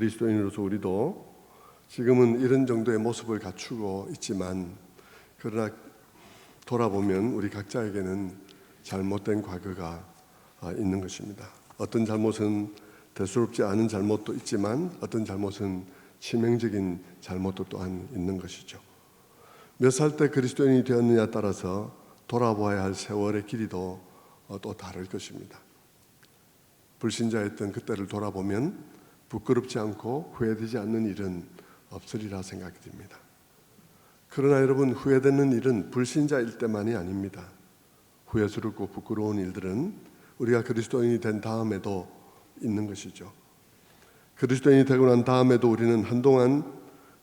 그리스도인으로서 우리도 지금은 이런 정도의 모습을 갖추고 있지만, 그러나 돌아보면 우리 각자에게는 잘못된 과거가 있는 것입니다. 어떤 잘못은 대수롭지 않은 잘못도 있지만 어떤 잘못은 치명적인 잘못도 또한 있는 것이죠. 몇 살 때 그리스도인이 되었느냐에 따라서 돌아보아야 할 세월의 길이도 또 다를 것입니다. 불신자였던 그때를 돌아보면 부끄럽지 않고 후회되지 않는 일은 없으리라 생각이 듭니다. 그러나 여러분, 후회되는 일은 불신자일 때만이 아닙니다. 후회스럽고 부끄러운 일들은 우리가 그리스도인이 된 다음에도 있는 것이죠. 그리스도인이 되고 난 다음에도 우리는 한동안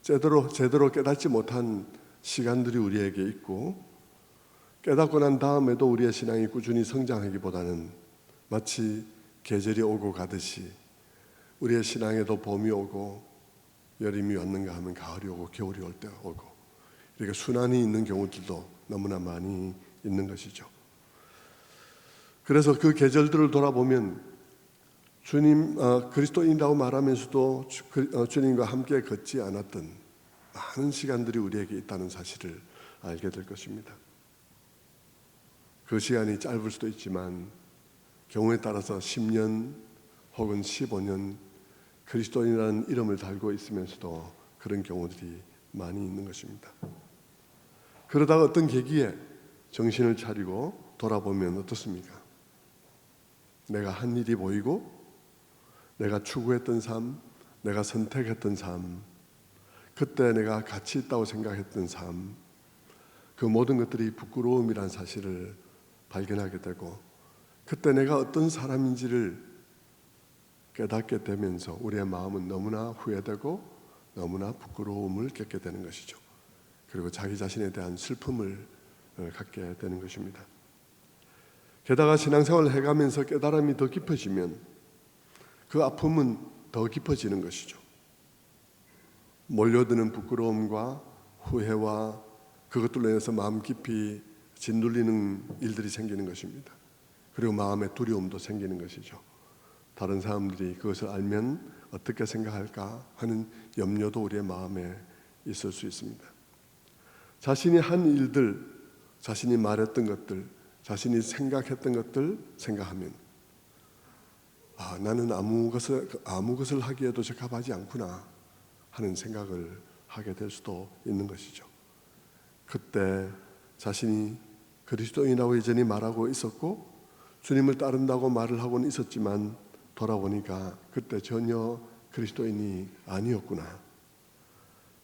제대로 깨닫지 못한 시간들이 우리에게 있고, 깨닫고 난 다음에도 우리의 신앙이 꾸준히 성장하기보다는 마치 계절이 오고 가듯이 우리의 신앙에도 봄이 오고 여름이 왔는가 하면 가을이 오고 겨울이 올 때가 오고, 이렇게 순환이 있는 경우들도 너무나 많이 있는 것이죠. 그래서 그 계절들을 돌아보면 주님, 그리스도인이라고 말하면서도 주님과 함께 걷지 않았던 많은 시간들이 우리에게 있다는 사실을 알게 될 것입니다. 그 시간이 짧을 수도 있지만 경우에 따라서 10년 혹은 15년 그리스도인이라는 이름을 달고 있으면서도 그런 경우들이 많이 있는 것입니다. 그러다가 어떤 계기에 정신을 차리고 돌아보면 어떻습니까? 내가 한 일이 보이고, 내가 추구했던 삶, 내가 선택했던 삶, 그때 내가 가치 있다고 생각했던 삶, 그 모든 것들이 부끄러움이란 사실을 발견하게 되고, 그때 내가 어떤 사람인지를 깨닫게 되면서 우리의 마음은 너무나 후회되고 너무나 부끄러움을 겪게 되는 것이죠. 그리고 자기 자신에 대한 슬픔을 갖게 되는 것입니다. 게다가 신앙생활을 해가면서 깨달음이 더 깊어지면 그 아픔은 더 깊어지는 것이죠. 몰려드는 부끄러움과 후회와 그것들로 인해서 마음 깊이 짓눌리는 일들이 생기는 것입니다. 그리고 마음의 두려움도 생기는 것이죠. 다른 사람들이 그것을 알면 어떻게 생각할까 하는 염려도 우리의 마음에 있을 수 있습니다. 자신이 한 일들, 자신이 말했던 것들, 자신이 생각했던 것들 생각하면 나는 아무 것을 하기에도 적합하지 않구나 하는 생각을 하게 될 수도 있는 것이죠. 그때 자신이 그리스도인이라고 여전히 말하고 있었고 주님을 따른다고 말을 하고는 있었지만 돌아보니까 그때 전혀 그리스도인이 아니었구나.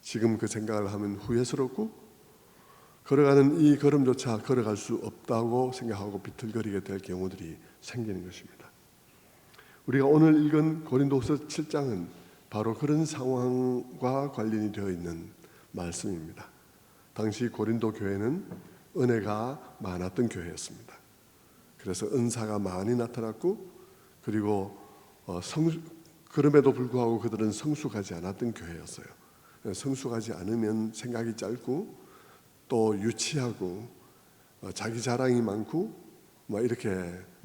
지금 그 생각을 하면 후회스럽고 걸어가는 이 걸음조차 걸어갈 수 없다고 생각하고 비틀거리게 될 경우들이 생기는 것입니다. 우리가 오늘 읽은 고린도후서 7장은 바로 그런 상황과 관련이 되어 있는 말씀입니다. 당시 고린도 교회는 은혜가 많았던 교회였습니다. 그래서 은사가 많이 나타났고, 그리고 그럼에도 불구하고 그들은 성숙하지 않았던 교회였어요. 성숙하지 않으면 생각이 짧고 또 유치하고 자기 자랑이 많고 이렇게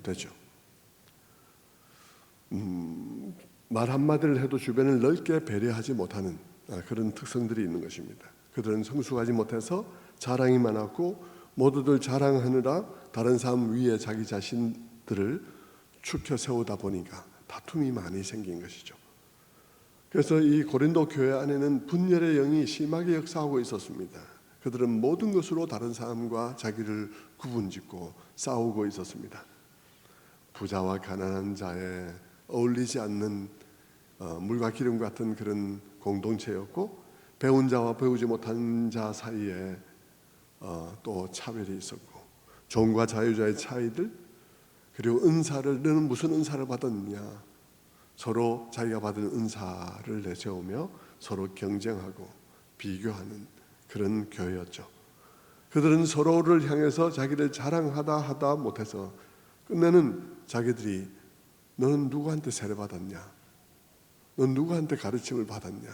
되죠. 말 한마디를 해도 주변을 넓게 배려하지 못하는 그런 특성들이 있는 것입니다. 그들은 성숙하지 못해서 자랑이 많았고, 모두들 자랑하느라 다른 사람 위에 자기 자신들을 축혀 세우다 보니까 다툼이 많이 생긴 것이죠. 그래서 이 고린도 교회 안에는 분열의 영이 심하게 역사하고 있었습니다. 그들은 모든 것으로 다른 사람과 자기를 구분짓고 싸우고 있었습니다. 부자와 가난한 자에 어울리지 않는 물과 기름 같은 그런 공동체였고, 배운 자와 배우지 못한 자 사이에 또 차별이 있었고, 종과 자유자의 차이들, 그리고 은사를, 너는 무슨 은사를 받았느냐, 서로 자기가 받은 은사를 내세우며 서로 경쟁하고 비교하는 그런 교회였죠. 그들은 서로를 향해서 자기를 자랑하다 못해서 끝내는 자기들이 너는 누구한테 세례 받았냐, 넌 누구한테 가르침을 받았냐,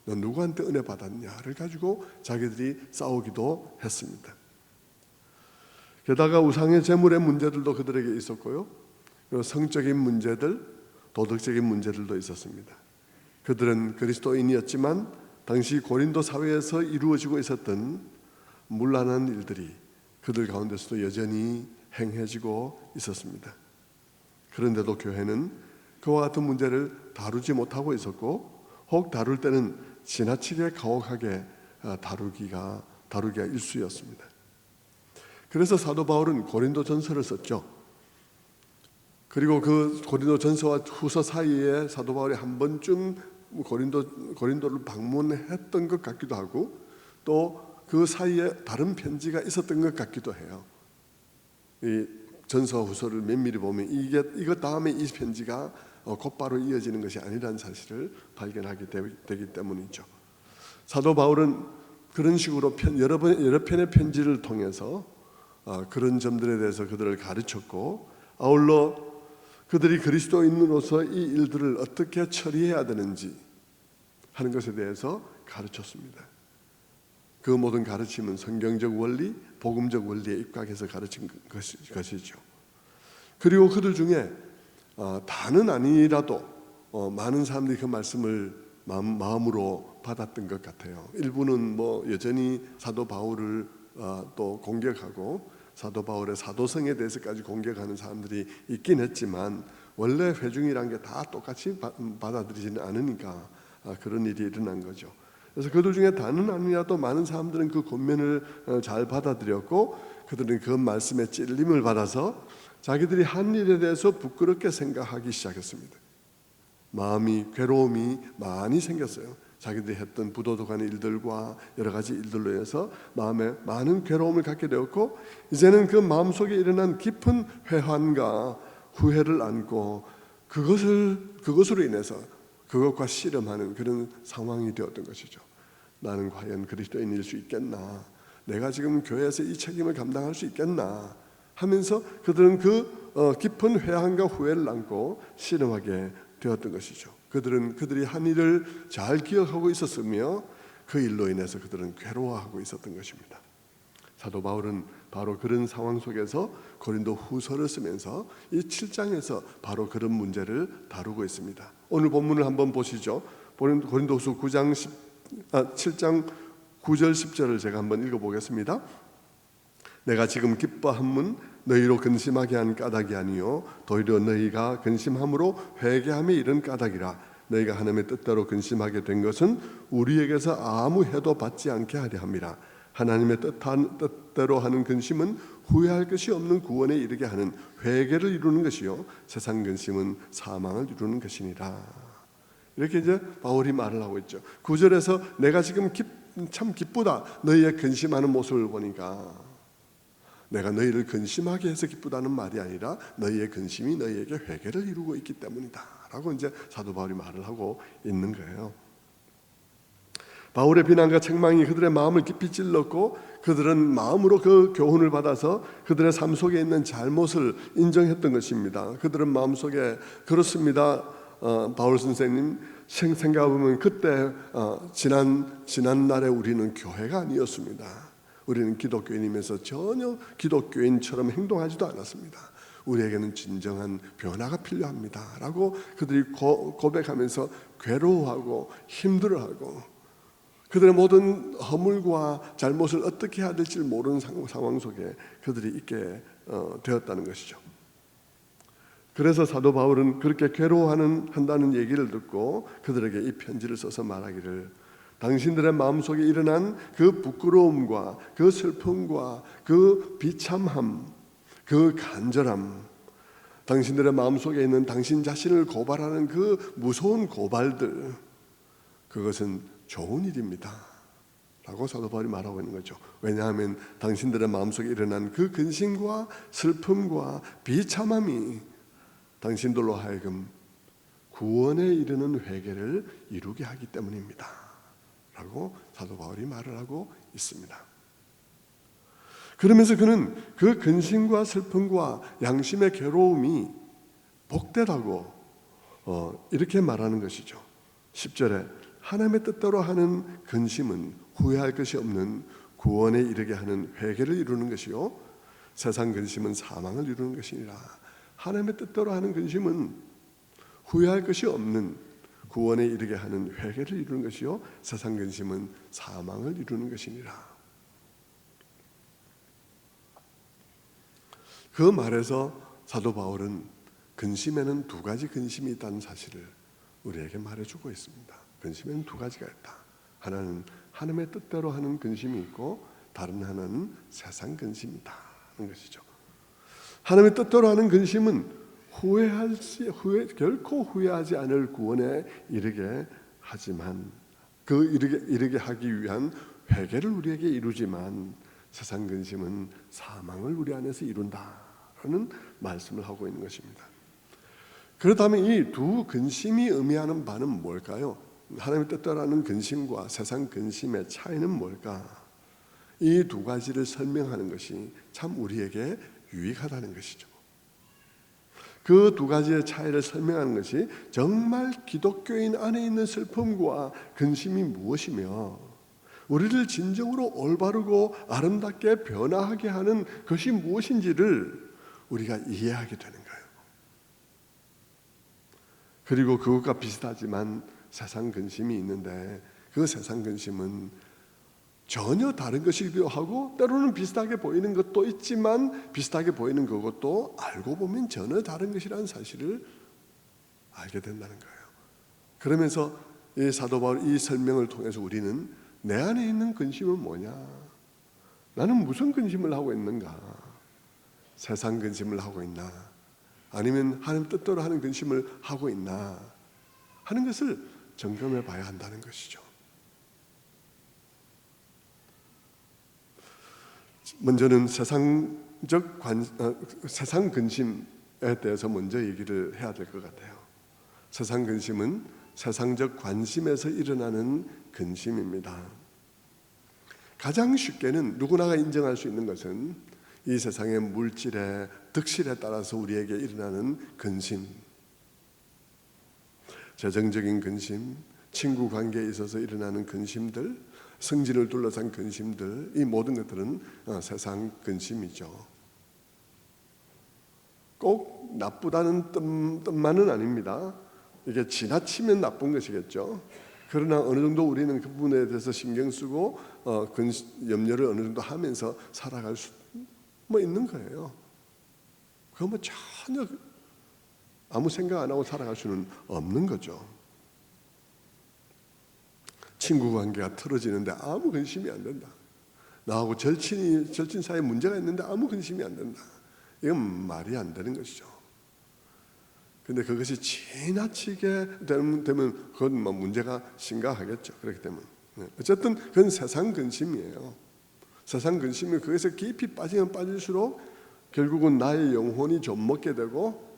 넌 누구한테 은혜 받았냐를 가지고 자기들이 싸우기도 했습니다. 게다가 우상의 제물의 문제들도 그들에게 있었고요, 그리고 성적인 문제들, 도덕적인 문제들도 있었습니다. 그들은 그리스도인이었지만 당시 고린도 사회에서 이루어지고 있었던 문란한 일들이 그들 가운데서도 여전히 행해지고 있었습니다. 그런데도 교회는 그와 같은 문제를 다루지 못하고 있었고, 혹 다룰 때는 지나치게 가혹하게 다루기가 일쑤였습니다. 그래서 사도 바울은 고린도전서를 썼죠. 그리고 그 고린도전서와 후서 사이에 사도 바울이 한 번쯤 고린도를 방문했던 것 같기도 하고, 또 그 사이에 다른 편지가 있었던 것 같기도 해요. 이 전서와 후서를 면밀히 보면 이것 다음에 이 편지가 곧바로 이어지는 것이 아니라는 사실을 발견하게 되기 때문이죠. 사도 바울은 그런 식으로 여러 편의 편지를 통해서 그런 점들에 대해서 그들을 가르쳤고, 아울러 그들이 그리스도인으로서 이 일들을 어떻게 처리해야 되는지 하는 것에 대해서 가르쳤습니다. 그 모든 가르침은 성경적 원리, 복음적 원리에 입각해서 가르친 것이죠. 그리고 그들 중에 다는 아니라도 많은 사람들이 그 말씀을 마음으로 받았던 것 같아요. 일부는 여전히 사도 바울을 또 공격하고 사도 바울의 사도성에 대해서까지 공격하는 사람들이 있긴 했지만, 원래 회중이란 게 다 똑같이 받아들이지는 않으니까 그런 일이 일어난 거죠. 그래서 그들 중에 다는 아니라도 많은 사람들은 그 권면을 잘 받아들였고, 그들은 그 말씀에 찔림을 받아서 자기들이 한 일에 대해서 부끄럽게 생각하기 시작했습니다. 마음이 괴로움이 많이 생겼어요. 자기들이 했던 부도덕한 일들과 여러 가지 일들로 인해서 마음에 많은 괴로움을 갖게 되었고, 이제는 그 마음속에 일어난 깊은 회환과 후회를 안고 그것으로 인해서 그것과 씨름하는 그런 상황이 되었던 것이죠. 나는 과연 그리스도인일 수 있겠나? 내가 지금 교회에서 이 책임을 감당할 수 있겠나? 하면서 그들은 그 깊은 회한과 후회를 안고 씨름하게 되었던 것이죠. 그들이 한 일을 잘 기억하고 있었으며 그 일로 인해서 그들은 괴로워하고 있었던 것입니다. 사도 바울은 바로 그런 상황 속에서 고린도 후서를 쓰면서 이 7장에서 바로 그런 문제를 다루고 있습니다. 오늘 본문을 한번 보시죠. 고린도후서 7장 9절 10절을 제가 한번 읽어보겠습니다. 내가 지금 기뻐함은 너희로 근심하게 한 까닭이 아니요 도리어 너희가 근심함으로 회개함에 이른 까닭이라. 너희가 하나님의 뜻대로 근심하게 된 것은 우리에게서 아무 해도 받지 않게 하려 함이라. 하나님의 뜻대로 하는 근심은 후회할 것이 없는 구원에 이르게 하는 회개를 이루는 것이요 세상 근심은 사망을 이루는 것이니라. 이렇게 이제 바울이 말을 하고 있죠. 9절에서 내가 지금 참 기쁘다. 너희의 근심하는 모습을 보니까 내가 너희를 근심하게 해서 기쁘다는 말이 아니라 너희의 근심이 너희에게 회개를 이루고 있기 때문이다 라고 이제 사도 바울이 말을 하고 있는 거예요. 바울의 비난과 책망이 그들의 마음을 깊이 찔렀고, 그들은 마음으로 그 교훈을 받아서 그들의 삶 속에 있는 잘못을 인정했던 것입니다. 그들은 마음속에 그렇습니다. 바울 선생님 생각해보면 그때 지난 날에 우리는 교회가 아니었습니다. 우리는 기독교인이면서 전혀 기독교인처럼 행동하지도 않았습니다. 우리에게는 진정한 변화가 필요합니다 라고 그들이 고백하면서 괴로워하고 힘들어하고 그들의 모든 허물과 잘못을 어떻게 해야 될지 모르는 상황 속에 그들이 있게 되었다는 것이죠. 그래서 사도 바울은 그렇게 괴로워한다는 얘기를 듣고 그들에게 이 편지를 써서 말하기를, 당신들의 마음속에 일어난 그 부끄러움과 그 슬픔과 그 비참함, 그 간절함, 당신들의 마음속에 있는 당신 자신을 고발하는 그 무서운 고발들, 그것은 좋은 일입니다 라고 사도 바울이 말하고 있는 거죠. 왜냐하면 당신들의 마음속에 일어난 그 근심과 슬픔과 비참함이 당신들로 하여금 구원에 이르는 회개를 이루게 하기 때문입니다 라고 사도 바울이 말을 하고 있습니다. 그러면서 그는 그 근심과 슬픔과 양심의 괴로움이 복되다고 이렇게 말하는 것이죠. 10절에 하나님의 뜻대로 하는 근심은 후회할 것이 없는 구원에 이르게 하는 회개를 이루는 것이요 세상 근심은 사망을 이루는 것이니라. 하나님의 뜻대로 하는 근심은 후회할 것이 없는 구원에 이르게 하는 회개를 이루는 것이요 세상 근심은 사망을 이루는 것이니라. 그 말에서 사도 바울은 근심에는 두 가지 근심이 있다는 사실을 우리에게 말해주고 있습니다. 근심에는 두 가지가 있다. 하나는 하나님의 뜻대로 하는 근심이 있고 다른 하나는 세상 근심이다 하는 것이죠. 하나님의 뜻대로 하는 근심은 결코 후회하지 않을 구원에 이르게 하지만 이르게 하기 위한 회개를 우리에게 이루지만 세상 근심은 사망을 우리 안에서 이룬다라는 말씀을 하고 있는 것입니다. 그렇다면 이 두 근심이 의미하는 바는 뭘까요? 하나님의 뜻대로 하는 근심과 세상 근심의 차이는 뭘까? 이 두 가지를 설명하는 것이 참 우리에게 유익하다는 것이죠. 그 두 가지의 차이를 설명하는 것이 정말 기독교인 안에 있는 슬픔과 근심이 무엇이며 우리를 진정으로 올바르고 아름답게 변화하게 하는 것이 무엇인지를 우리가 이해하게 되는 거예요. 그리고 그것과 비슷하지만 세상 근심이 있는데 그 세상 근심은 전혀 다른 것이기도 하고 때로는 비슷하게 보이는 것도 있지만 비슷하게 보이는 그것도 알고 보면 전혀 다른 것이라는 사실을 알게 된다는 거예요. 그러면서 이 사도 바울 이 설명을 통해서 우리는 내 안에 있는 근심은 뭐냐? 나는 무슨 근심을 하고 있는가? 세상 근심을 하고 있나? 아니면 하나님 뜻대로 하는 근심을 하고 있나? 하는 것을 점검해 봐야 한다는 것이죠. 먼저는 세상 근심에 대해서 먼저 얘기를 해야 될 것 같아요. 세상 근심은 세상적 관심에서 일어나는 근심입니다. 가장 쉽게는 누구나가 인정할 수 있는 것은 이 세상의 물질의 득실에 따라서 우리에게 일어나는 근심, 재정적인 근심, 친구 관계에 있어서 일어나는 근심들, 성진을 둘러싼 근심들, 이 모든 것들은 세상 근심이죠. 꼭 나쁘다는 뜻만은 아닙니다. 이게 지나치면 나쁜 것이겠죠. 그러나 어느 정도 우리는 그 부분에 대해서 신경 쓰고 염려를 어느 정도 하면서 살아갈 수 있는 거예요. 그거 전혀 아무 생각 안 하고 살아갈 수는 없는 거죠. 친구 관계가 틀어지는데 아무 근심이 안 된다. 나하고 절친 사이에 문제가 있는데 아무 근심이 안 된다. 이건 말이 안 되는 것이죠. 근데 그것이 지나치게 되면 그건 문제가 심각하겠죠. 그렇기 때문에 어쨌든 그건 세상 근심이에요. 세상 근심이 거기서 깊이 빠지면 빠질수록 결국은 나의 영혼이 좀 먹게 되고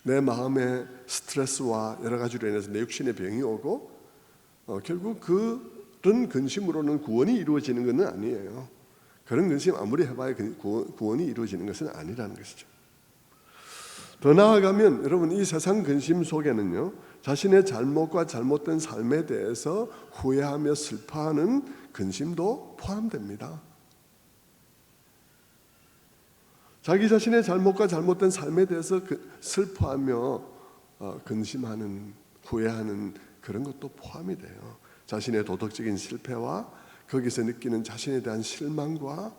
내 마음의 스트레스와 여러 가지로 인해서 내 육신의 병이 오고 결국 그런 근심으로는 구원이 이루어지는 것은 아니에요. 그런 근심 아무리 해봐야 구원이 이루어지는 것은 아니라는 것이죠. 더 나아가면 여러분 이 세상 근심 속에는요 자신의 잘못과 잘못된 삶에 대해서 후회하며 슬퍼하는 근심도 포함됩니다. 자기 자신의 잘못과 잘못된 삶에 대해서 슬퍼하며 근심하는 후회하는 그런 것도 포함이 돼요. 자신의 도덕적인 실패와 거기서 느끼는 자신에 대한 실망과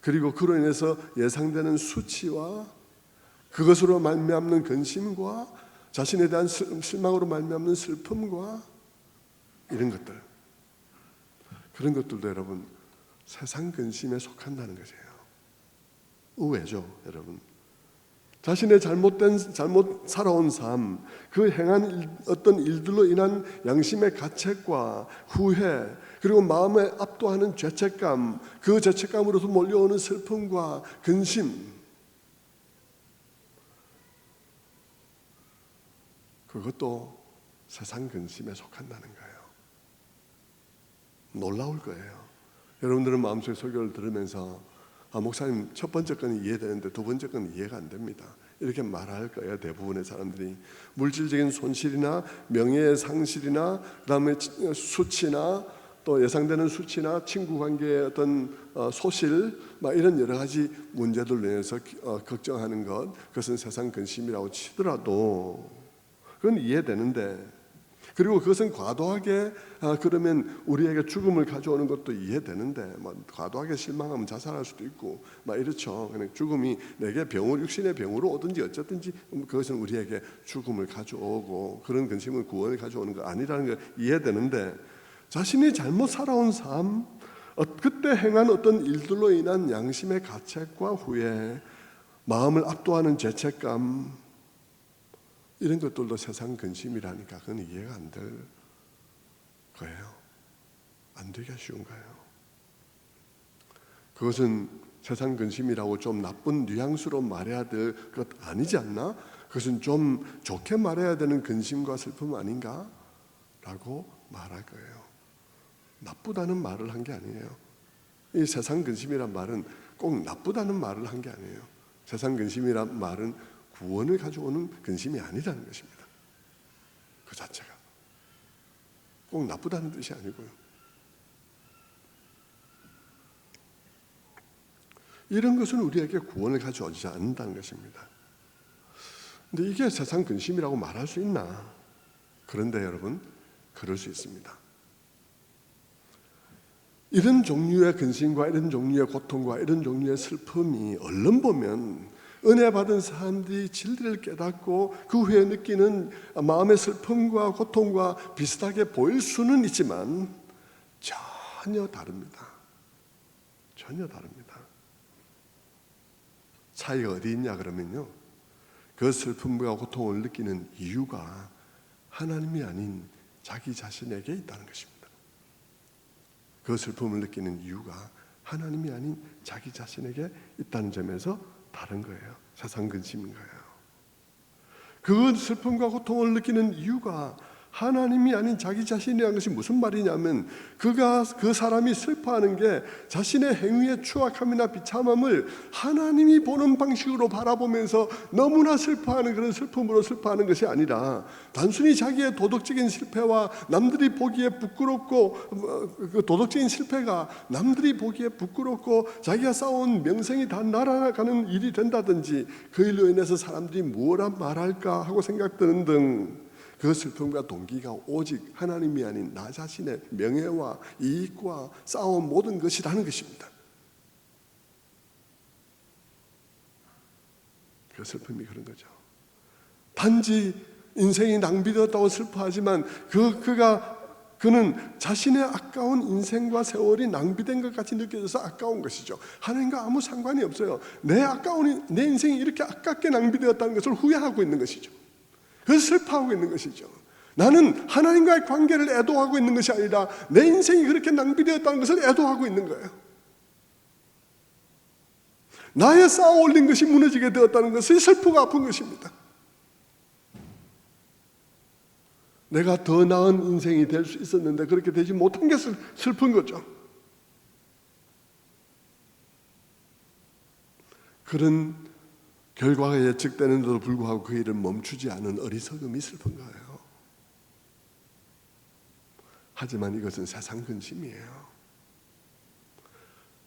그리고 그로 인해서 예상되는 수치와 그것으로 말미암는 근심과 자신에 대한 실망으로 말미암는 슬픔과 이런 것들, 그런 것들도 여러분 세상 근심에 속한다는 것이에요. 의외죠, 여러분. 자신의 잘못 살아온 삶, 그 행한 어떤 일들로 인한 양심의 가책과 후회, 그리고 마음에 압도하는 죄책감, 그 죄책감으로서 몰려오는 슬픔과 근심, 그것도 세상 근심에 속한다는 거예요. 놀라울 거예요. 여러분들은 마음속에 설교를 들으면서 목사님 첫 번째 건 이해되는데 두 번째 건 이해가 안 됩니다. 이렇게 말할 거예요. 대부분의 사람들이 물질적인 손실이나 명예의 상실이나 그다음에 수치나 또 예상되는 수치나 친구 관계의 어떤 소실 이런 여러 가지 문제들로 인해서 걱정하는 것, 그것은 세상 근심이라고 치더라도 그건 이해되는데, 그리고 그것은 과도하게 그러면 우리에게 죽음을 가져오는 것도 이해되는데, 과도하게 실망하면 자살할 수도 있고 이렇죠. 그냥 죽음이 내게 육신의 병으로 오든지 어쨌든지 그것은 우리에게 죽음을 가져오고 그런 근심은 구원을 가져오는 거 아니라는 거 이해되는데, 자신이 잘못 살아온 삶, 그때 행한 어떤 일들로 인한 양심의 가책과 후회, 마음을 압도하는 죄책감, 이런 것들도 세상 근심이라니까 그건 이해가 안 될 거예요. 안 되기 쉬운 거예요. 그것은 세상 근심이라고 좀 나쁜 뉘앙스로 말해야 될 것 아니지 않나? 그것은 좀 좋게 말해야 되는 근심과 슬픔 아닌가? 라고 말할 거예요. 나쁘다는 말을 한 게 아니에요. 이 세상 근심이란 말은 꼭 나쁘다는 말을 한 게 아니에요. 세상 근심이란 말은 구원을 가져오는 근심이 아니라는 것입니다. 그 자체가 꼭 나쁘다는 뜻이 아니고요. 이런 것은 우리에게 구원을 가져오지 않는다는 것입니다. 근데 이게 세상 근심이라고 말할 수 있나? 그런데 여러분, 그럴 수 있습니다. 이런 종류의 근심과 이런 종류의 고통과 이런 종류의 슬픔이 얼른 보면 은혜 받은 사람들이 진리를 깨닫고 그 후에 느끼는 마음의 슬픔과 고통과 비슷하게 보일 수는 있지만 전혀 다릅니다. 전혀 다릅니다. 차이가 어디 있냐 그러면요, 그 슬픔과 고통을 느끼는 이유가 하나님이 아닌 자기 자신에게 있다는 것입니다. 그 슬픔을 느끼는 이유가 하나님이 아닌 자기 자신에게 있다는 점에서 다른 거예요. 세상 근심인 거예요. 그 슬픔과 고통을 느끼는 이유가 하나님이 아닌 자기 자신이라는 것이 무슨 말이냐면, 그 사람이 슬퍼하는 게 자신의 행위의 추악함이나 비참함을 하나님이 보는 방식으로 바라보면서 너무나 슬퍼하는 그런 슬픔으로 슬퍼하는 것이 아니라, 단순히 자기의 도덕적인 실패와 남들이 보기에 부끄럽고, 그 도덕적인 실패가 남들이 보기에 부끄럽고 자기가 쌓아온 명성이 다 날아가는 일이 된다든지, 그 일로 인해서 사람들이 뭐라 말할까 하고 생각드는 등, 그 슬픔과 동기가 오직 하나님이 아닌 나 자신의 명예와 이익과 쌓아온 모든 것이라는 것입니다. 그 슬픔이 그런 거죠. 단지 인생이 낭비되었다고 슬퍼하지만 그는 자신의 아까운 인생과 세월이 낭비된 것 같이 느껴져서 아까운 것이죠. 하나님과 아무 상관이 없어요. 내 인생이 이렇게 아깝게 낭비되었다는 것을 후회하고 있는 것이죠. 그래서 슬퍼하고 있는 것이죠. 나는 하나님과의 관계를 애도하고 있는 것이 아니라 내 인생이 그렇게 낭비되었다는 것을 애도하고 있는 거예요. 나의 쌓아 올린 것이 무너지게 되었다는 것이 슬프고 아픈 것입니다. 내가 더 나은 인생이 될 수 있었는데 그렇게 되지 못한 게 슬픈 거죠. 그런 결과가 예측되는데도 불구하고 그 일을 멈추지 않은 어리석음이 슬픈 거예요. 하지만 이것은 세상 근심이에요.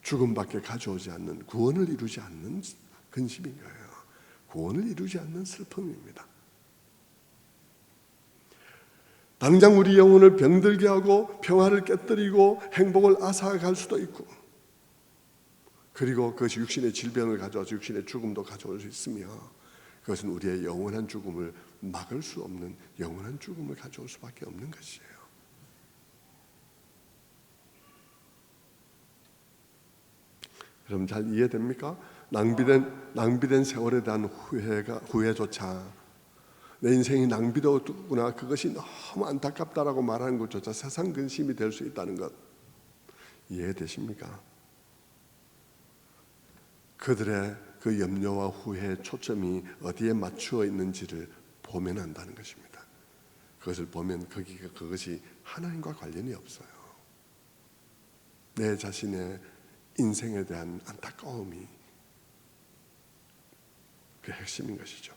죽음밖에 가져오지 않는, 구원을 이루지 않는 근심인 거예요. 구원을 이루지 않는 슬픔입니다. 당장 우리 영혼을 병들게 하고 평화를 깨뜨리고 행복을 앗아갈 수도 있고, 그리고 그것이 육신의 질병을 가져와서 육신의 죽음도 가져올 수 있으며, 그것은 우리의 영원한 죽음을 막을 수 없는 영원한 죽음을 가져올 수밖에 없는 것이에요. 여러분 잘 이해됩니까? 낭비된 세월에 대한 후회조차, 내 인생이 낭비되었구나, 그것이 너무 안타깝다라고 말하는 것조차 세상 근심이 될 수 있다는 것 이해되십니까? 그들의 그 염려와 후회의 초점이 어디에 맞추어 있는지를 보면 안다는 것입니다. 그것을 보면 그것이 하나님과 관련이 없어요. 내 자신의 인생에 대한 안타까움이 그 핵심인 것이죠.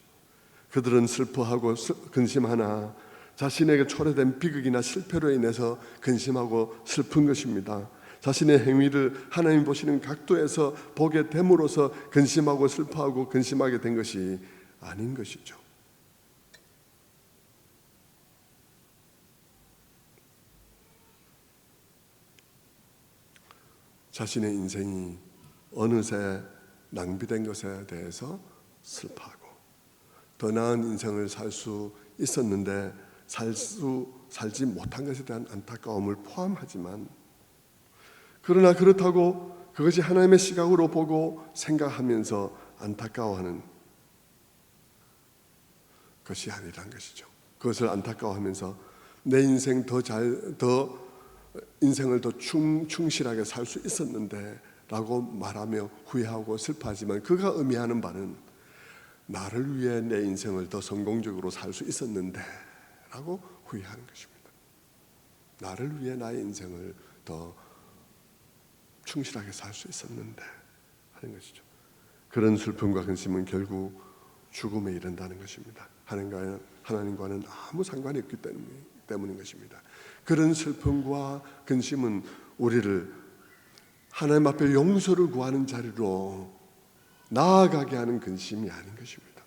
그들은 슬퍼하고 근심하나 자신에게 초래된 비극이나 실패로 인해서 근심하고 슬픈 것입니다. 자신의 행위를 하나님 보시는 각도에서 보게 됨으로써 근심하고 슬퍼하고 근심하게 된 것이 아닌 것이죠. 자신의 인생이 어느새 낭비된 것에 대해서 슬퍼하고 더 나은 인생을 살 수 있었는데 살지 못한 것에 대한 안타까움을 포함하지만, 그러나 그렇다고 그것이 하나님의 시각으로 보고 생각하면서 안타까워하는 것이 아니란 것이죠. 그것을 안타까워하면서 내 인생 인생을 더 충실하게 살 수 있었는데 라고 말하며 후회하고 슬퍼하지만, 그가 의미하는 바는 나를 위해 내 인생을 더 성공적으로 살 수 있었는데 라고 후회하는 것입니다. 나를 위해 나의 인생을 더 충실하게 살 수 있었는데 하는 것이죠. 그런 슬픔과 근심은 결국 죽음에 이른다는 것입니다. 하나님과는 아무 상관이 없기 때문인 것입니다. 그런 슬픔과 근심은 우리를 하나님 앞에 용서를 구하는 자리로 나아가게 하는 근심이 아닌 것입니다.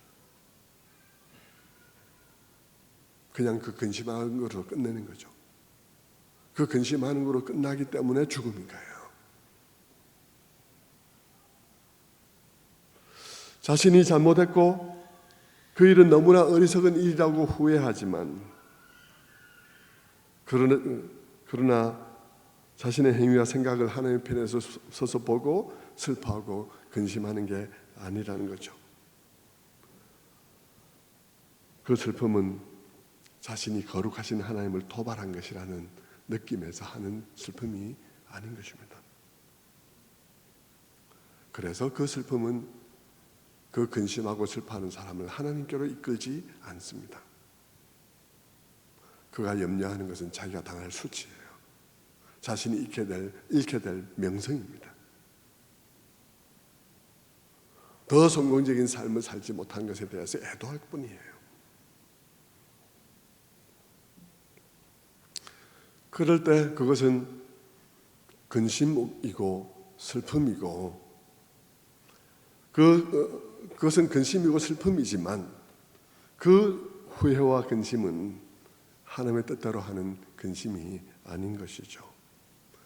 그냥 그 근심하는 것으로 끝내는 거죠. 그 근심하는 것으로 끝나기 때문에 죽음인 거예요. 자신이 잘못했고 그 일은 너무나 어리석은 일이라고 후회하지만, 그러나 자신의 행위와 생각을 하나님의 편에서 서서 보고 슬퍼하고 근심하는 게 아니라는 거죠. 그 슬픔은 자신이 거룩하신 하나님을 도발한 것이라는 느낌에서 하는 슬픔이 아닌 것입니다. 그래서 그 슬픔은 그 근심하고 슬퍼하는 사람을 하나님께로 이끌지 않습니다. 그가 염려하는 것은 자기가 당할 수치예요. 자신이 잃게 될 명성입니다. 더 성공적인 삶을 살지 못한 것에 대해서 애도할 뿐이에요. 그럴 때 그것은 근심이고 슬픔이고, 그것은 근심이고 슬픔이지만 그 후회와 근심은 하나님의 뜻대로 하는 근심이 아닌 것이죠.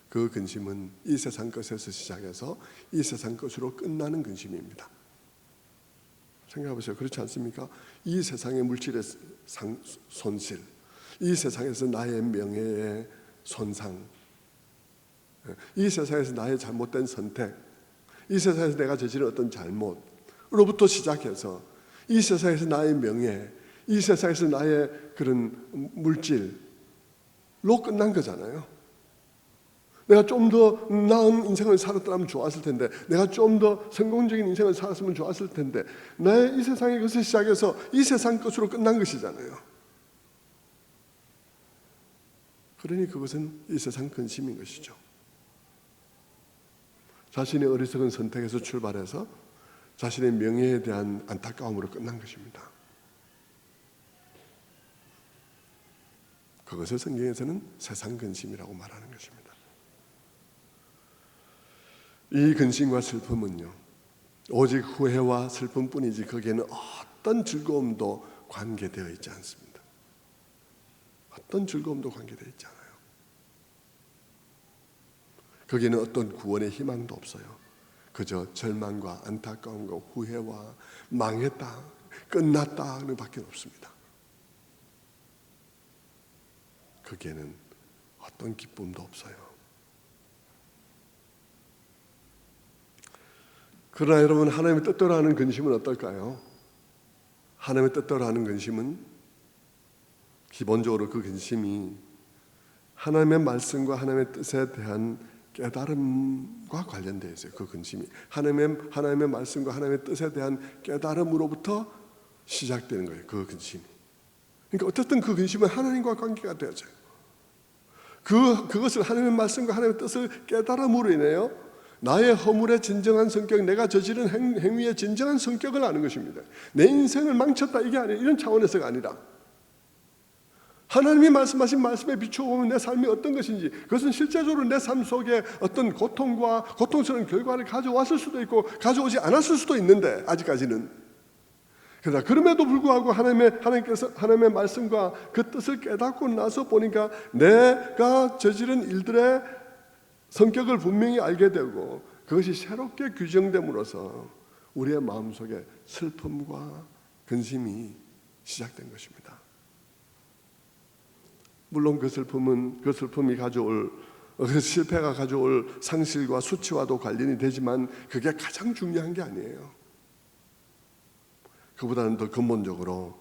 그 근심은 이 세상 것에서 시작해서 이 세상 것으로 끝나는 근심입니다. 생각해 보세요. 그렇지 않습니까? 이 세상의 물질의 손실, 이 세상에서 나의 명예의 손상, 이 세상에서 나의 잘못된 선택, 이 세상에서 내가 저지른 어떤 잘못으로부터 시작해서 이 세상에서 나의 명예, 이 세상에서 나의 그런 물질로 끝난 거잖아요. 내가 좀 더 나은 인생을 살았더라면 좋았을 텐데, 내가 좀 더 성공적인 인생을 살았으면 좋았을 텐데, 나의 이 세상의 것을 시작해서 이 세상 것으로 끝난 것이잖아요. 그러니 그것은 이 세상 근심인 것이죠. 자신의 어리석은 선택에서 출발해서 자신의 명예에 대한 안타까움으로 끝난 것입니다. 그것을 성경에서는 세상 근심이라고 말하는 것입니다. 이 근심과 슬픔은요, 오직 후회와 슬픔뿐이지 거기에는 어떤 즐거움도 관계되어 있지 않습니다. 어떤 즐거움도 관계되어 있지 않아요. 거기에는 어떤 구원의 희망도 없어요. 그저 절망과 안타까움과 후회와 망했다, 끝났다는 밖에 없습니다. 거기에는 어떤 기쁨도 없어요. 그러나 여러분, 하나님의 뜻대로 하는 근심은 어떨까요? 하나님의 뜻대로 하는 근심은 기본적으로 그 근심이 하나님의 말씀과 하나님의 뜻에 대한 깨달음과 관련되어 있어요. 그 근심이 하나님의 말씀과 하나님의 뜻에 대한 깨달음으로부터 시작되는 거예요. 그 근심이. 그러니까 어쨌든 그 근심은 하나님과 관계가 되어져요. 그것을 하나님의 말씀과 하나님의 뜻을 깨달음으로 인해요, 나의 허물의 진정한 성격, 내가 저지른 행위의 진정한 성격을 아는 것입니다. 내 인생을 망쳤다, 이게 아니라 이런 차원에서가 아니라 하나님이 말씀하신 말씀에 비추어보면 내 삶이 어떤 것인지, 그것은 실제적으로 내 삶 속에 어떤 고통과 고통스러운 결과를 가져왔을 수도 있고 가져오지 않았을 수도 있는데, 아직까지는. 그러나 그럼에도 불구하고 하나님께서 하나님의 말씀과 그 뜻을 깨닫고 나서 보니까 내가 저지른 일들의 성격을 분명히 알게 되고 그것이 새롭게 규정됨으로써 우리의 마음속에 슬픔과 근심이 시작된 것입니다. 물론 그 슬픔이 가져올 그 실패가 가져올 상실과 수치와도 관련이 되지만 그게 가장 중요한 게 아니에요. 그보다는 더 근본적으로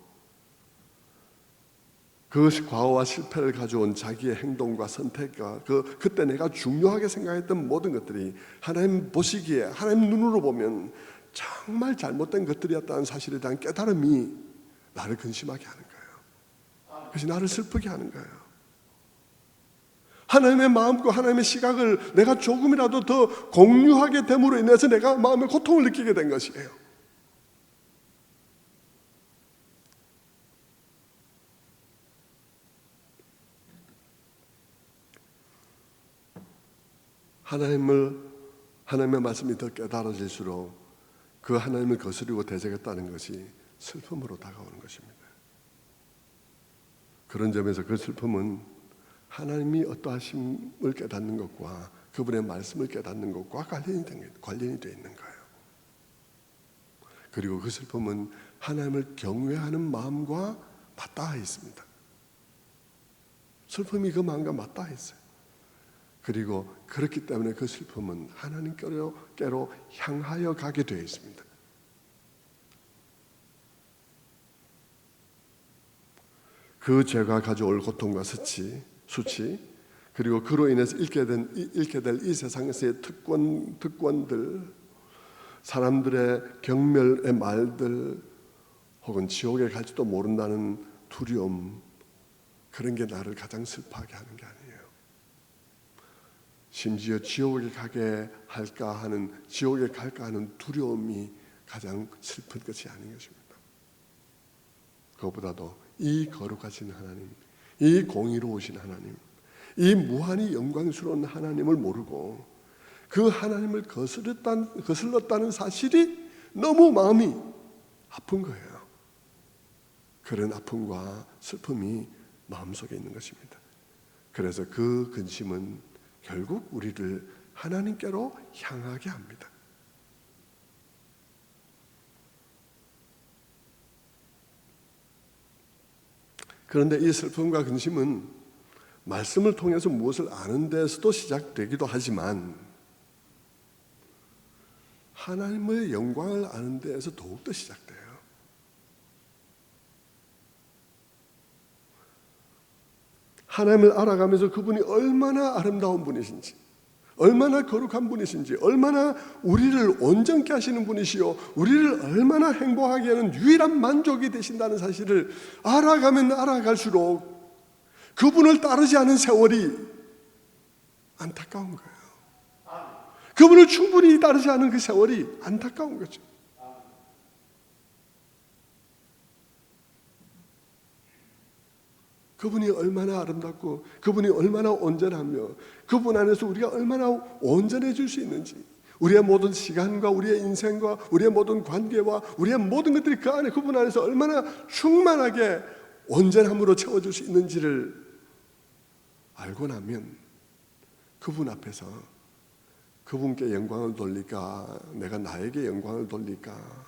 그것이 과거와 실패를 가져온 자기의 행동과 선택과 그때 내가 중요하게 생각했던 모든 것들이 하나님 보시기에, 하나님 눈으로 보면 정말 잘못된 것들이었다는 사실에 대한 깨달음이 나를 근심하게 하는 거예요. 그것이 나를 슬프게 하는 거예요. 하나님의 마음과 하나님의 시각을 내가 조금이라도 더 공유하게 됨으로 인해서 내가 마음의 고통을 느끼게 된 것이에요. 하나님의 말씀이 더 깨달아질수록 그 하나님을 거스르고 대적했다는 것이 슬픔으로 다가오는 것입니다. 그런 점에서 그 슬픔은 하나님이 어떠하심을 깨닫는 것과 그분의 말씀을 깨닫는 것과 관련이 되어 있는 거예요. 그리고 그 슬픔은 하나님을 경외하는 마음과 맞닿아 있습니다. 슬픔이 그 마음과 맞닿아 있어요. 그리고 그렇기 때문에 그 슬픔은 하나님께로 향하여 가게 되어 있습니다. 그 죄가 가져올 고통과 수치, 그리고 그로 인해서 잃게 될 이 세상에서의 특권들, 사람들의 경멸의 말들, 혹은 지옥에 갈지도 모른다는 두려움, 그런 게 나를 가장 슬퍼하게 하는 게 아니에요. 심지어 지옥에 갈까 하는 두려움이 가장 슬픈 것이 아닌 것입니다. 그것보다도 이 거룩하신 하나님, 이 공의로우신 하나님, 이 무한히 영광스러운 하나님을 모르고 그 하나님을 거슬렀다는 사실이 너무 마음이 아픈 거예요. 그런 아픔과 슬픔이 마음속에 있는 것입니다. 그래서 그 근심은 결국 우리를 하나님께로 향하게 합니다. 그런데 이 슬픔과 근심은 말씀을 통해서 무엇을 아는 데서도 시작되기도 하지만 하나님의 영광을 아는 데에서 더욱더 시작돼요. 하나님을 알아가면서 그분이 얼마나 아름다운 분이신지, 얼마나 거룩한 분이신지, 얼마나 우리를 온전케 하시는 분이시요 우리를 얼마나 행복하게 하는 유일한 만족이 되신다는 사실을 알아가면 알아갈수록 그분을 따르지 않은 세월이 안타까운 거예요. 그분을 충분히 따르지 않은 그 세월이 안타까운 거죠. 그분이 얼마나 아름답고 그분이 얼마나 온전하며 그분 안에서 우리가 얼마나 온전해질 수 있는지, 우리의 모든 시간과 우리의 인생과 우리의 모든 관계와 우리의 모든 것들이 그 안에 그분 안에서 얼마나 충만하게 온전함으로 채워질 수 있는지를 알고 나면 그분 앞에서 그분께 영광을 돌릴까, 내가 나에게 영광을 돌릴까,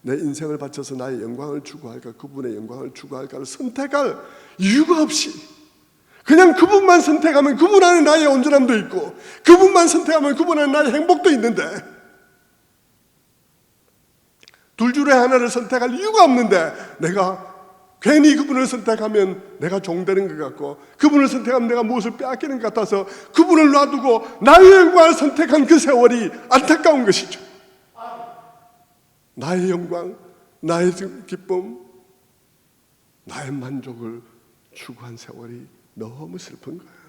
내 인생을 바쳐서 나의 영광을 추구할까, 그분의 영광을 추구할까를 선택할 이유가 없이 그냥 그분만 선택하면 그분 안에 나의 온전함도 있고 그분만 선택하면 그분 안에 나의 행복도 있는데, 둘 중에 하나를 선택할 이유가 없는데 내가 괜히 그분을 선택하면 내가 종되는 것 같고 그분을 선택하면 내가 무엇을 빼앗기는 것 같아서 그분을 놔두고 나의 영광을 선택한 그 세월이 안타까운 것이죠. 나의 영광, 나의 기쁨, 나의 만족을 추구한 세월이 너무 슬픈 거예요.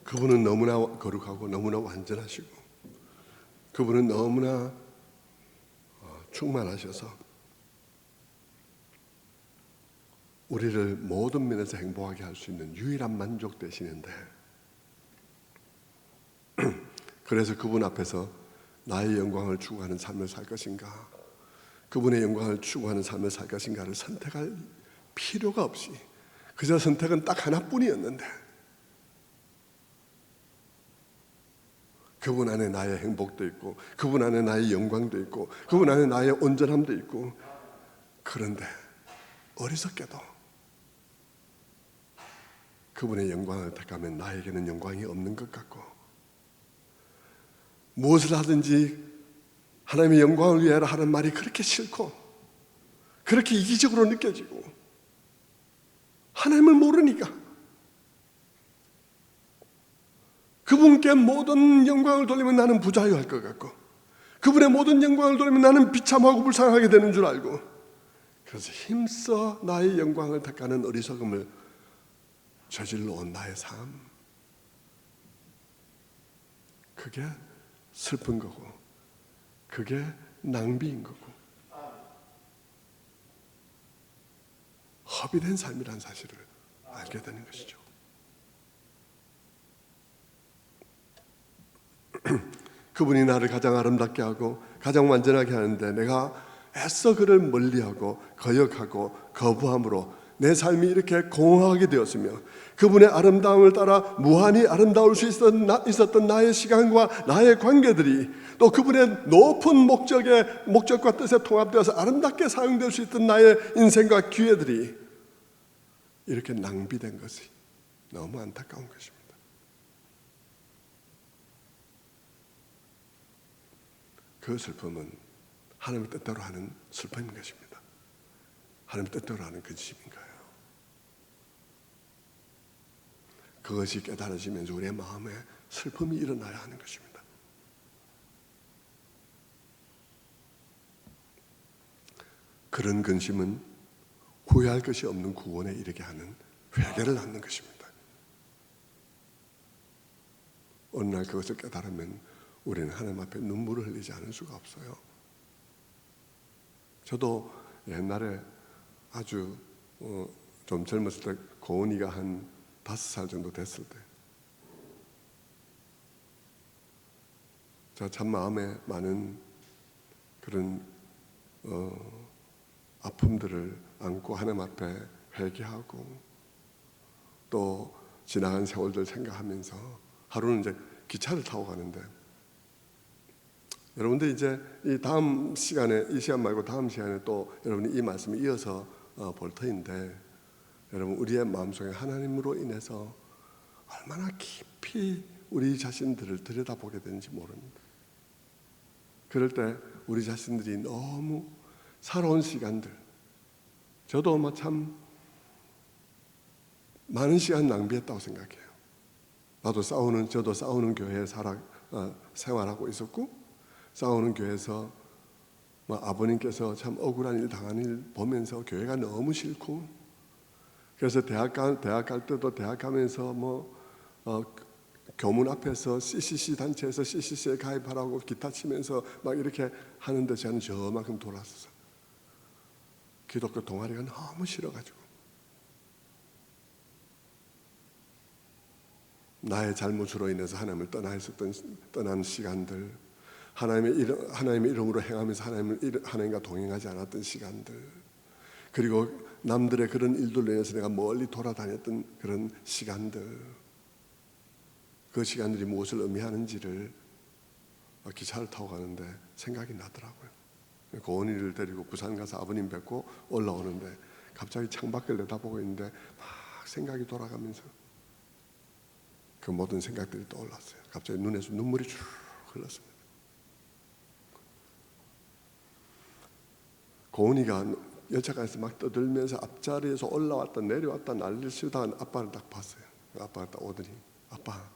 그분은 너무나 거룩하고 너무나 완전하시고 그분은 너무나 충만하셔서 우리를 모든 면에서 행복하게 할 수 있는 유일한 만족 되시는데, 그래서 그분 앞에서 나의 영광을 추구하는 삶을 살 것인가, 그분의 영광을 추구하는 삶을 살 것인가를 선택할 필요가 없이 그저 선택은 딱 하나뿐이었는데, 그분 안에 나의 행복도 있고, 그분 안에 나의 영광도 있고, 그분 안에 나의 온전함도 있고. 그런데 어리석게도 그분의 영광을 택하면 나에게는 영광이 없는 것 같고, 무엇을 하든지 하나님의 영광을 위하여 하는 말이 그렇게 싫고 그렇게 이기적으로 느껴지고, 하나님을 모르니까 그분께 모든 영광을 돌리면 나는 부자유할 것 같고, 그분의 모든 영광을 돌리면 나는 비참하고 불쌍하게 되는 줄 알고, 그래서 힘써 나의 영광을 택하는 어리석음을 저질러 온 나의 삶, 그게 슬픈 거고, 그게 낭비인 거고, 허비된 삶이라는 사실을 알게 되는 것이죠. 그분이 나를 가장 아름답게 하고 가장 완전하게 하는데, 내가 애써 그를 멀리하고 거역하고 거부함으로 내 삶이 이렇게 공허하게 되었으며, 그분의 아름다움을 따라 무한히 아름다울 수 있었던 나의 시간과 나의 관계들이 또 그분의 높은 목적과 뜻에 통합되어서 아름답게 사용될 수 있던 나의 인생과 기회들이 이렇게 낭비된 것이 너무 안타까운 것입니다. 그 슬픔은 하나님의 뜻대로 하는 슬픔인 것입니다. 하나님의 뜻대로 하는 근심인 거예요. 그것이 깨달아지면서 우리의 마음에 슬픔이 일어나야 하는 것입니다. 그런 근심은 후회할 것이 없는 구원에 이르게 하는 회개를 낳는 것입니다. 어느 날 그것을 깨달으면 우리는 하나님 앞에 눈물을 흘리지 않을 수가 없어요. 저도 옛날에 아주 좀 젊었을 때, 고은이가 한 5살 정도 됐을 때, 제가 참 마음에 많은 그런 아픔들을 안고 하나님 앞에 회개하고, 또 지나간 세월들 생각하면서 하루는 이제 기차를 타고 가는데, 여러분들 이제 이 다음 시간에, 이 시간 말고 다음 시간에 또 여러분이 이 말씀을 이어서 볼 터인데, 여러분 우리의 마음속에 하나님으로 인해서 얼마나 깊이 우리 자신들을 들여다보게 되는지 모릅니다. 그럴 때 우리 자신들이 너무 살아온 시간들, 저도 참 많은 시간 낭비했다고 생각해요. 저도 싸우는 교회에 생활하고 있었고, 싸우는 교회에서 아버님께서 참 억울한 일 당하는 일 보면서 교회가 너무 싫고, 그래서 대학 갈 때도 대학 가면서 교문 앞에서 CCC 단체에서 CCC에 가입하라고 기타 치면서 막 이렇게 하는데, 저는 저만큼 돌았어요. 기독교 동아리가 너무 싫어가지고, 나의 잘못으로 인해서 하나님을 떠난 시간들, 하나님의 이름으로 행하면서 하나님과 동행하지 않았던 시간들, 그리고 남들의 그런 일들로 인해서 내가 멀리 돌아다녔던 그런 시간들, 그 시간들이 무엇을 의미하는지를 기차를 타고 가는데 생각이 나더라고요. 고은이를 데리고 부산 가서 아버님 뵙고 올라오는데, 갑자기 창밖을 내다보고 있는데 막 생각이 돌아가면서 그 모든 생각들이 떠올랐어요. 갑자기 눈에서 눈물이 쭉 흘렀습니다. 고은이가 열차가에서 막 떠들면서 앞자리에서 올라왔다 내려왔다 난리를 치다가 아빠를 딱 봤어요. 아빠가 딱 오더니, 아빠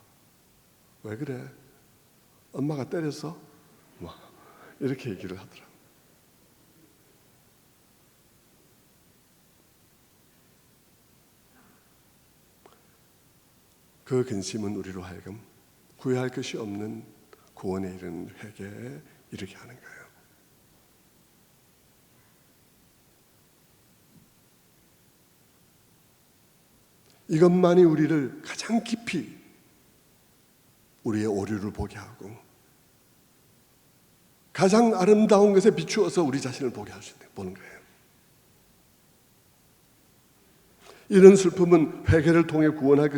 왜 그래? 엄마가 때렸어? 이렇게 얘기를 하더라고요. 그 근심은 우리로 하여금 후회할 것이 없는 구원에 이르는 회개에 이르게 하는 거예요. 이것만이 우리를 가장 깊이 우리의 오류를 보게 하고 가장 아름다운 것에 비추어서 우리 자신을 보게 할 수 있는 보는 거예요. 이런 슬픔은 회개를 통해 후회할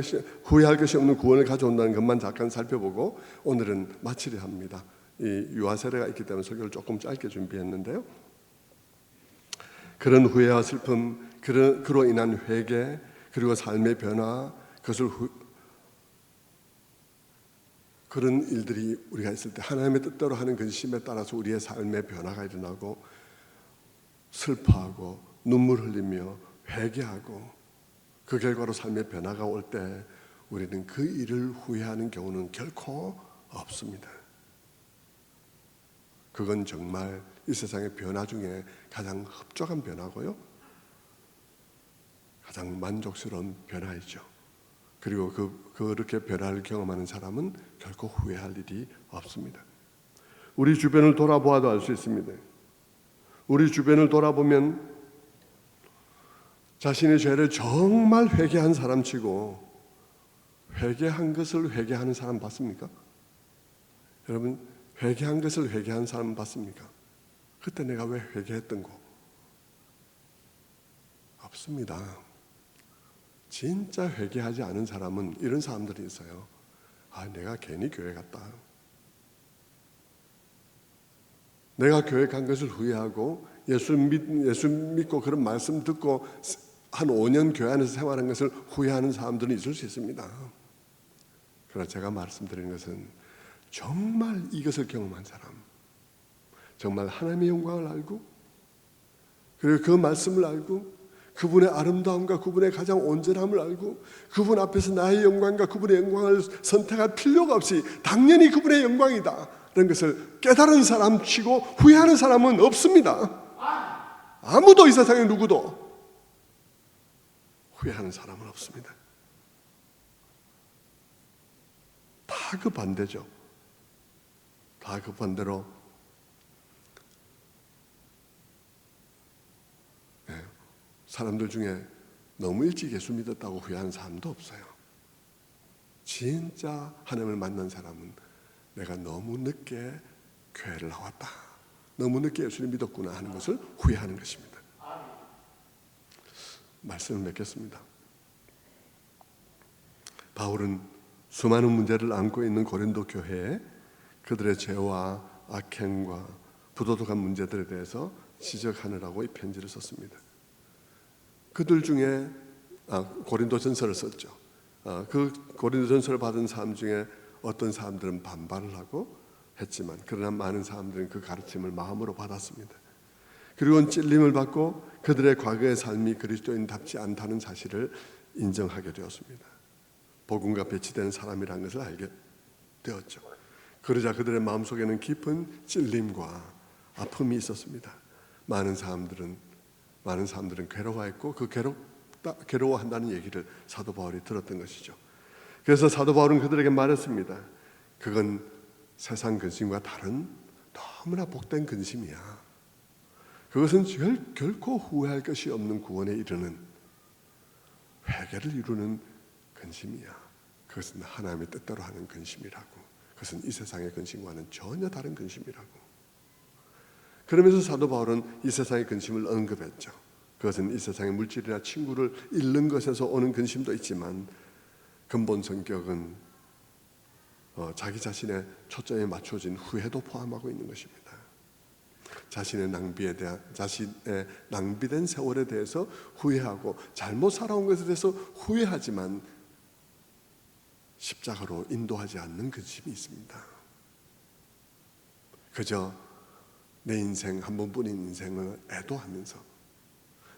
것이 없는 구원을 가져온다는 것만 잠깐 살펴보고 오늘은 마치려 합니다. 이 유아 세례가 있기 때문에 설교를 조금 짧게 준비했는데요. 그런 후회와 슬픔, 그로 인한 회개, 그리고 삶의 변화, 그런 일들이 우리가 있을 때 하나님의 뜻대로 하는 근심에 따라서 우리의 삶의 변화가 일어나고 슬퍼하고 눈물 흘리며 회개하고 그 결과로 삶의 변화가 올 때 우리는 그 일을 후회하는 경우는 결코 없습니다. 그건 정말 이 세상의 변화 중에 가장 흡족한 변화고요, 가장 만족스러운 변화이죠. 그리고 그렇게 변화를 경험하는 사람은 결코 후회할 일이 없습니다. 우리 주변을 돌아보아도 알 수 있습니다. 우리 주변을 돌아보면 자신의 죄를 정말 회개한 사람치고 회개한 것을 회개하는 사람 봤습니까? 여러분, 회개한 것을 회개한 사람 봤습니까? 그때 내가 왜 회개했던 거? 없습니다. 진짜 회개하지 않은 사람은 이런 사람들이 있어요. 내가 괜히 교회 갔다. 내가 교회 간 것을 후회하고 예수 믿고 그런 말씀 듣고 한 5년 교회 안에서 생활한 것을 후회하는 사람들은 있을 수 있습니다. 그러나 제가 말씀드리는 것은 정말 이것을 경험한 사람, 정말 하나님의 영광을 알고 그리고 그 말씀을 알고 그분의 아름다움과 그분의 가장 온전함을 알고 그분 앞에서 나의 영광과 그분의 영광을 선택할 필요가 없이 당연히 그분의 영광이다 이런 것을 깨달은 사람 치고 후회하는 사람은 없습니다. 아무도 이 세상에 누구도 후회하는 사람은 없습니다. 다 그 반대죠. 다 그 반대로 사람들 중에 너무 일찍 예수 믿었다고 후회하는 사람도 없어요. 진짜 하나님을 만난 사람은 내가 너무 늦게 교회를 나왔다, 너무 늦게 예수를 믿었구나 하는 것을 후회하는 것입니다. 말씀을 맺겠습니다. 바울은 수많은 문제를 안고 있는 고린도 교회에 그들의 죄와 악행과 부도덕한 문제들에 대해서 지적하느라고 이 편지를 썼습니다. 그들 중에 고린도전서를 썼죠. 그 고린도전서를 받은 사람 중에 어떤 사람들은 반발을 하고 했지만 그러나 많은 사람들은 그 가르침을 마음으로 받았습니다. 그리고 찔림을 받고 그들의 과거의 삶이 그리스도인답지 않다는 사실을 인정하게 되었습니다. 복음과 배치되는 사람이라는 것을 알게 되었죠. 그러자 그들의 마음속에는 깊은 찔림과 아픔이 있었습니다. 많은 사람들은 괴로워했고 그 괴로워한다는 얘기를 사도 바울이 들었던 것이죠. 그래서 사도 바울은 그들에게 말했습니다. 그건 세상 근심과 다른 너무나 복된 근심이야. 그것은 결코 후회할 것이 없는 구원에 이르는 회개를 이루는 근심이야. 그것은 하나님의 뜻대로 하는 근심이라고. 그것은 이 세상의 근심과는 전혀 다른 근심이라고. 그러면서 사도 바울은 이 세상의 근심을 언급했죠. 그것은 이 세상의 물질이나 친구를 잃는 것에서 오는 근심도 있지만 근본 성격은 자기 자신의 초점에 맞춰진 후회도 포함하고 있는 것입니다. 자신의 낭비된 세월에 대해서 후회하고 잘못 살아온 것에 대해서 후회하지만 십자가로 인도하지 않는 근심이 있습니다. 그저 내 인생 한 번뿐인 인생을 애도하면서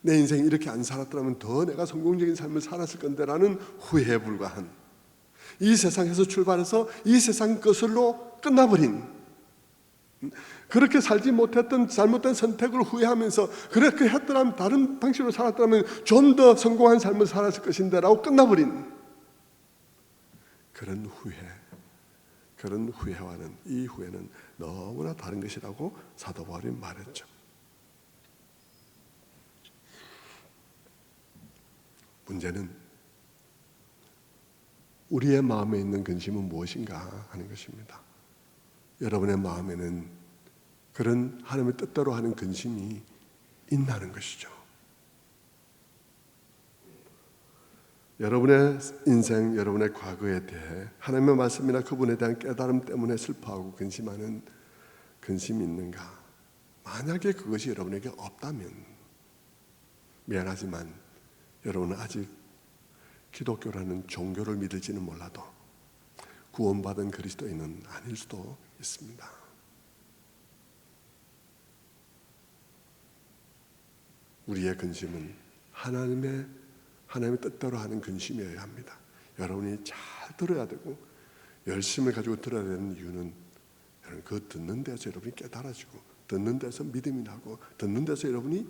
내 인생이 이렇게 안 살았더라면 더 내가 성공적인 삶을 살았을 건데라는 후회에 불과한, 이 세상에서 출발해서 이 세상 것으로 끝나버린, 그렇게 살지 못했던 잘못된 선택을 후회하면서 그렇게 했더라면 다른 방식으로 살았더라면 좀 더 성공한 삶을 살았을 것인데 라고 끝나버린 그런 후회와는 이 후회는 너무나 다른 것이라고 사도 바울이 말했죠. 문제는 우리의 마음에 있는 근심은 무엇인가 하는 것입니다. 여러분의 마음에는 그런 하나님의 뜻대로 하는 근심이 있다는 것이죠. 여러분의 인생, 여러분의 과거에 대해 하나님의 말씀이나 그분에 대한 깨달음 때문에 슬퍼하고 근심하는 근심이 있는가? 만약에 그것이 여러분에게 없다면 미안하지만 여러분은 아직 기독교라는 종교를 믿을지는 몰라도 구원받은 그리스도인은 아닐 수도 있습니다. 우리의 근심은 하나님의 뜻대로 하는 근심이어야 합니다. 여러분이 잘 들어야 되고 열심을 가지고 들어야 되는 이유는 여러분 그 듣는 데서 여러분이 깨달아지고 듣는 데서 믿음이 나고 듣는 데서 여러분이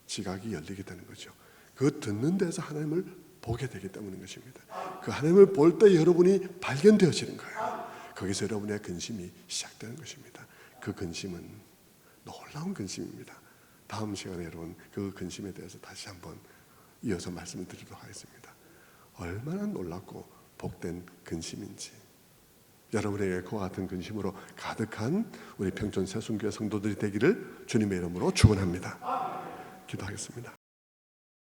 지각이 열리게 되는 거죠. 그 듣는 데서 하나님을 보게 되기 때문인 것입니다. 그 하나님을 볼 때 여러분이 발견되어지는 거예요. 거기서 여러분의 근심이 시작되는 것입니다. 그 근심은 놀라운 근심입니다. 다음 시간에 여러분 그 근심에 대해서 다시 한번 이어서 말씀을 드리도록 하겠습니다. 얼마나 놀랍고 복된 근심인지 여러분에게 그와 같은 근심으로 가득한 우리 평촌 새순교회 성도들이 되기를 주님의 이름으로 축원합니다. 기도하겠습니다.